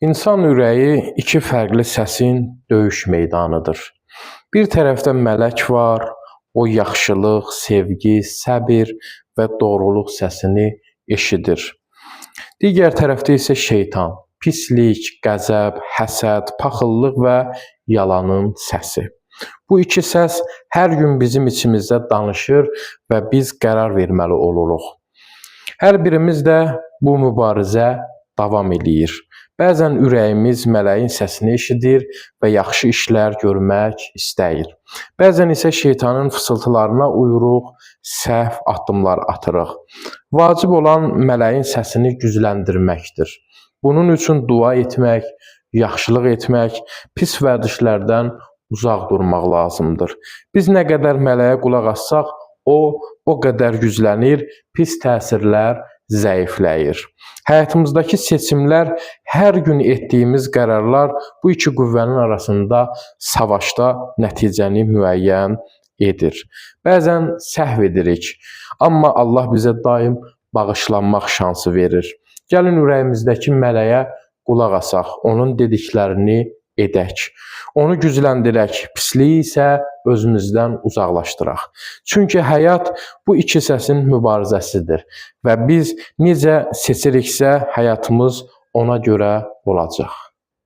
İnsan ürəyi iki fərqli səsin döyüş meydanıdır. Bir tərəfdə mələk var, o yaxşılıq, sevgi, səbir və doğruluq səsini eşidir. Digər tərəfdə isə şeytan, pislik, qəzəb, həsəd, paxıllıq və yalanın səsi. Bu iki səs hər gün bizim içimizdə danışır və biz qərar verməli oluruq. Hər birimiz də bu mübarizə davam eləyir. Bəzən ürəyimiz mələyin səsini eşidir və yaxşı işlər görmək istəyir. Bəzən isə şeytanın fısıltılarına uyuruq, səhv addımlar atırıq. Vacib olan mələyin səsini gücləndirməkdir. Bunun üçün dua etmək, yaxşılıq etmək, pis vərdişlərdən uzaq durmaq lazımdır. Biz nə qədər mələyə qulaq assaq, o qədər güclənir, pis təsirlər zəifləyir. Həyatımızdakı seçimlər, hər gün etdiyimiz qərarlar bu iki qüvvənin arasında savaşda nəticəni müəyyən edir. Bəzən səhv edirik, amma Allah bizə daim bağışlanmaq şansı verir. Gəlin ürəyimizdəki mələyə qulaq asaq, onun dediklərini edək. Onu gücləndirək, pisliyi isə özümüzdən uzaqlaşdıraq. Çünki həyat bu iki səsin mübarizəsidir və biz necə seçiriksə həyatımız ona görə olacaq.